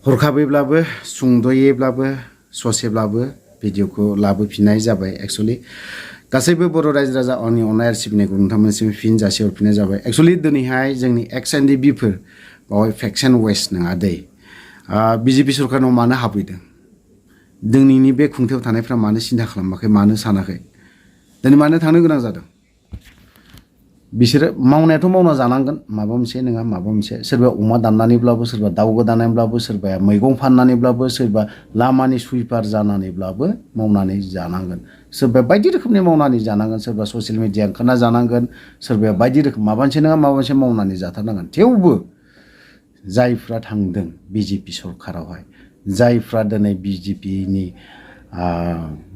हरखाबैब्लाबो सुंद'यैब्लाबो ससेब्लाबो भिडिअखौ लाबोफिननाय जाबाय। एक्चुअली गासैबो बर' रायजो राजा आंनि अननाय आरो सिबिनायखौ नोंथांमोननिसिम फिन जासिहरफिननाय जाबाय। एक्चुअली दिनैहाय जोंनि एक्स एनडिबिफोर बावहाय फेक्स एन्ड वेस्ट नङा दै बिजेपि सरकारनाव मानो हाबहैदों, दिनैनि बे खुंथायाव थानायफ्रा मानो सिन्था खालामाखै, मानो सानाखै, दिनै मानो थांनो गोनां जादों? बिसोरो मावनायाथ' मावना जानांगोन, माबा मोनसे नङा माबा मोनसे। सोरबा अमा दाननानैब्लाबो, सोरबा दाउ गोदानानैब्लाबो, सोरबाया मैगं फाननानैब्लाबो, सोरबा लामानि सुइपार जानानैब्लाबो मावनानै जानांगोन। सोरबाया बायदि रोखोमनि मावनानै जानांगोन, सोरबा ससियेल मिडिया ओंखारना जानांगोन, सोरबाया बायदि रोखोम माबा मोनसे नङा माबा मोनसे मावनानै जाथारनांगोन। थेवबो जायफ्रा थांदों बिजेपि सरकारावहाय, जायफ्रा दिनै बिजेपिनि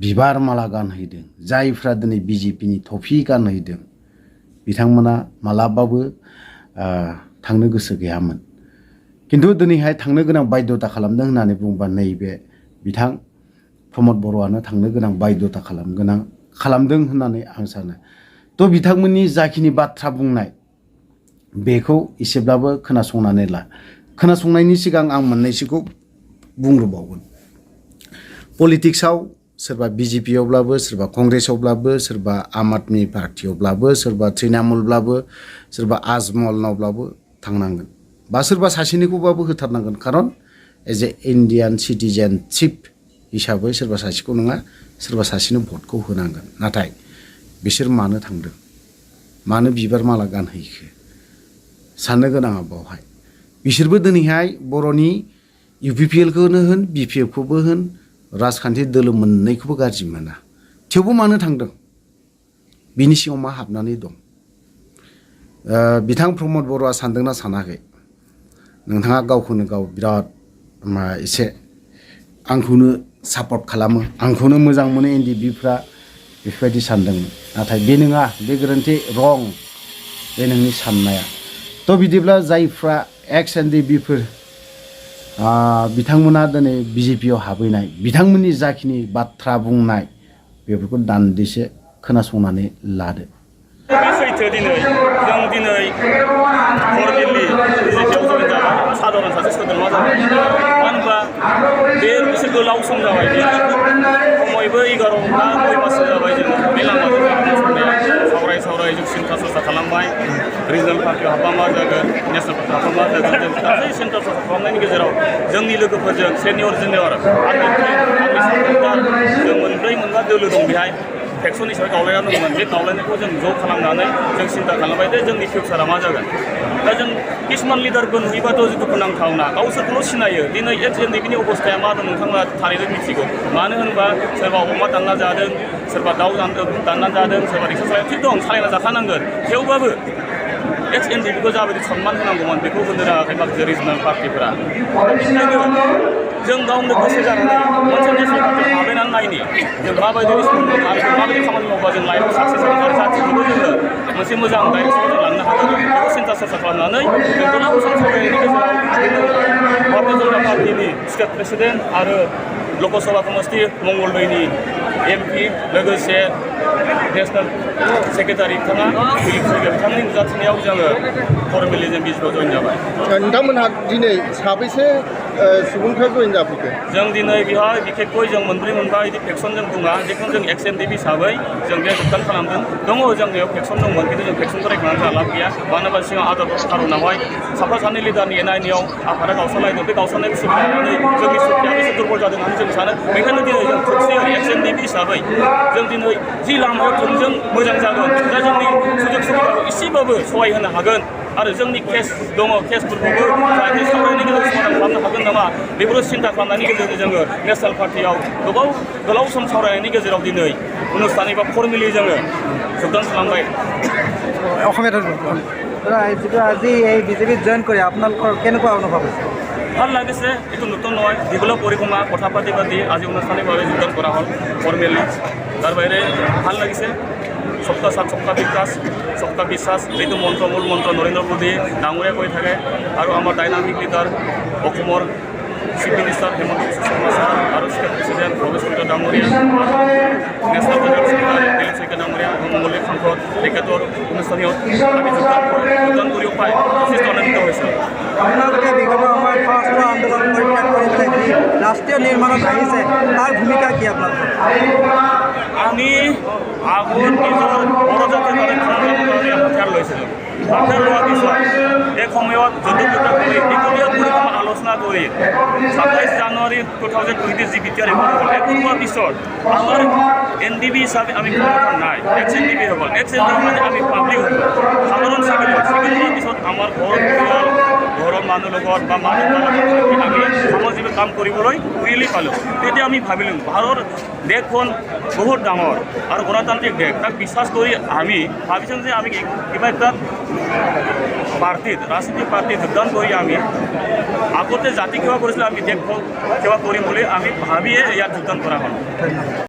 बिबार माला गानहैदों, जायफ्रा दिनै बिजेपिनि टफि गानहैदों, बिथांमोना मालाबाबो थांनो गोसो गैयामोन। किन्तु दिनैहाय थांनो गोनां बाध्यता खालामदों होननानै बुङोबा नैबे बिथां प्रमद बर'आनो थांनो गोनां बाध्यता खालामदों होननानै आं सानो। थ' बिथांमोननि जाखिनि बाथ्रा बुंनाय बेखौ एसेब्लाबो खोनासंनानै ला। खोनासंनायनि सिगां आं मोननैसोखौ बुंग्रोबावगोन। पलिटिक्सआव सोरबा बिजेपियावब्लाबो, सोरबा कंग्रेसआवब्लाबो, सोरबा आम आदमि पार्टियावब्लाबो, सोरबा तृणमूलब्लाबो, सोरबा आजमलनावब्लाबो थांनांगोन, बा सोरबा सासेनिखौबाबो होथारनांगोन। खारन एज ए इण्डियान सिटिजेनशिप हिसाबै सोरबा सासेखौ नङा सोरबा सासेनो भटखौ होनांगोन। नाथाय बिसोर मानो थांदों, मानो बिबार माला गानहैखो, साननो गोनाङा बावहाय। बिसोरबो दिनैहाय बर'नि UPPLखौनो होन BPFखौबो होन राजखान्थि दोलो मोननैखौबो गाज्रि मोना। थेवबो मानो थांदों, बिनि सिङाव मा हाबनानै दं? बिथां प्रमद बर'आ सानदोंना सानाखै? नोंथाङा गावखौनो गाव बिराद एसे आंखौनो सापर्ट खालामो, आंखौनो मोजां मोनो एनडिबिफ्रा, बेफोरबायदि सानदोंमोन। नाथाय बे नङा, बे गोरोन्थि, रं, बे नोंनि साननाया। थ' बिदिब्ला जायफ्रा एक्स एनडिबिफोर बिथांमोना दिनै बिजेपियाव हाबहैनाय, बिथांमोननि जाखिनि बाथ्रा बुंनाय बेफोरखौ दान्दिसे खोनासंनानै लादो। सैथो दिनै जों दिनै फरमेलि बिजेपियाव जयेन जाबाय, साधारन सासे सोद्रोमा जाबाय। मानो होनबा बे एसे गोलाव सम जाबाय, बेयो खमैबो 11 बा 9 माससो जाबाय जों बे लामाजों सावराय जों सिन्था सरसा खालामबाय। रिजनेल पार्टियाव हाबबा मा जागोन, नेसनेल पार्टियाव हाबबा मा जागोन, जों गासै सिन्था सरसा खालामनायनि गेजेराव जोंनि लोगोफोरजों सेनियर जुनियर आंनि सापर्टार जों मोनब्रै मोनबा दोलो दं बेहाय फेक्सन हिसाबै गावलायना दंमोन। बे गावलायनायखौ जों ज' खालामनानै जों सिन्था खालामबाय दे जोंनि फिउचारा मा जागोन। दा जों किसुमान लिडारखौ नुयोबाथ' दुखुनांथावना, गावसोरखौल' सिनायो। दिनै एक्स एनडिबिनि अबस्थाया मा दं नोंथांमोना थारैनो मिथिगौ। मानो होनबा सोरबा अमा दानना जादों, सोरबा दाउ दानना जादों, सोरबा रिक्सा सालायना थिग दं, सालायना जाखानांगोन। थेवबाबो एक्स एनडिबिखौ जाबायदि सनमान होनांगौमोन बेखौ होनो रोङाखै माखासे रिजनेल पार्टिफोरा। बेनिखायनो जों गावनो गोसो जानानै मोनसे नेसनेल पार्टियाव हाबलायनानै नायनि जों माबायदि रिसपन्स आरो जों माबायदि खामानि मावबा जों लाइफआव साक्सेस जागोन आरो जाथिखौबो जोङो मोनसे मोजां डाइरेक्सनाव जों लांनो हागोन। बेखौ सिन्था सरसा खालामनानै जों गोलाव सम सावरायनायनि गेजेराव भारतीय जनता पार्टिनि स्टेट प्रेसिडेन्ट आरो लकसभा समष्टि मंगलदैनि MP लोगोसे नेसनेल सेक्रेटारि बिथाङा बिथांनि नुजाथिनायाव जोङो फरमेलि जों बिजेपियाव जयेन जाबाय। नोंथांमोनहा दिनै साबैसे सुबुंफ्रा जयेन जाफैखो? जों दिनै बेहाय बिखेखै जों मोनब्रै मोनबा बिदि फेक्सन जों बुङा, जिखुनु जों एक्स एनडिबि हिसाबै जों बे जोगदान खालामदों। दङ जोंनियाव फेक्सन दंमोन, खिन्थु जों फेक्सनखौ रायखांनानै जोंहा लाब गैया। मानो होनबा सिगां आदार खारनावहाय साफा सानै लिडारनि एनायनियाव आफादा गावस्रालायदों। बे गावस्रानायखौ सुबिदा लानानै जोंनि सुबिदाया एसे दुरबल जादों होननानै जों सानो। बेनिखायनो दिनै जों खौसेयै एक्स एनडिबि हिसाबै जों दिनै जि लामायाव थोंजों मोजां जागोन, दा जोंनि सुजुग सुबिदाखौ एसेबाबो सहाय होनो हागोन आरो जोंनि केस दङ, केसफोरखौबो जाहाथे सावरायनायनि गेजेरजों समाधान खालामनो हागोन नामा, बेफोरखौ सिन्था खालामनायनि गेजेरजों जोङो नेसनेल पार्टियाव गोलाव सम सावरायनायनि गेजेराव दिनै অনুষ্ঠাन एबा फर्मेलि जोङो যোগদান খালামবাই। আজি এই বিজেপিত জইন কৰি আপোনালোকৰ কেনেকুৱা অনুভৱ হৈছে? ভাল লাগিছে, এইটো নতুন নহয়, দীঘলীয়া পৰিক্ৰমা কথা পাতি আজি অনুষ্ঠানিকভাৱে যোগদান কৰা হ'ল ফৰ্মেলি। তাৰ বাহিৰে ভাল লাগিছে। সপ্তাহ সাত সপ্তাহ বিকাশ, সপ্তাহ বিশ্বাস, এইটো মন্ত্ৰ মূল মন্ত্ৰ নৰেন্দ্ৰ মোদী ডাঙৰীয়া কৈ থাকে। আৰু আমাৰ ডাইনামিক লিডাৰ অসমৰ চিফ মিনিষ্টাৰ হেমন্ত বিশ্ব শৰ্মা ছাৰ আৰু ষ্টেট প্ৰেচিডেণ্ট ভৱেশ কলিতা ডাঙৰীয়া, national general secretary Dilip Saikia ডাঙৰীয়া এবং মল্লিক সাংসদ তেখেতৰ অনুষ্ঠানীয় আমি যোগদান কৰিও পাই যথেষ্ট আনন্দিত হৈছোঁ। আপোনালোকে বিগত সময়ত সশস্ত্ৰ আন্দোলন পৰিত্যাগ কৰি ৰাষ্ট্ৰীয় নিৰ্মাণত আহিছে তাৰ ভূমিকা কি আপোনালোকৰ? আমি আগত নিজৰ বড়োজাতিৰ কাৰণে হাতিয়াৰ লৈছিলোঁ। হাতিয়াৰ লোৱাৰ পিছত এই সময়ত যুদ্ধ কৰি দীঘলীয়া আলোচনা কৰি 27 জানুৱাৰী 2020 যি বিটিআৰ এখন হ'ল এখন হোৱাৰ পিছত আমাৰ NDB হিচাপে আমি কোনো কথা নাই, এক্স NDB হৈ গ'ল। এক্স NDB মানে আমি পাব্লিক হৈ গ'ল, সাধাৰণ চিভিল হোৱাৰ পিছত আমাৰ ঘৰৰ মানুহ লগত বা মানুহ আমি সামাজিক কাম কৰিবলৈ ফ্ৰীলি পালোঁ। তেতিয়া আমি ভাবিলোঁ ভাৰতৰ দেশখন বহুত ডাঙৰ আৰু গণতান্ত্ৰিক দেশ, তাক বিশ্বাস কৰি আমি ভাবিছোঁ যে আমি কিবা এটা পাৰ্টিত ৰাজনীতিক পাৰ্টিত যোগদান কৰি আমি আগতে জাতি সেৱা কৰিছিলোঁ, আমি দেশ সেৱা কৰিম বুলি আমি ভাবিয়ে ইয়াত যোগদান কৰা হ'ল।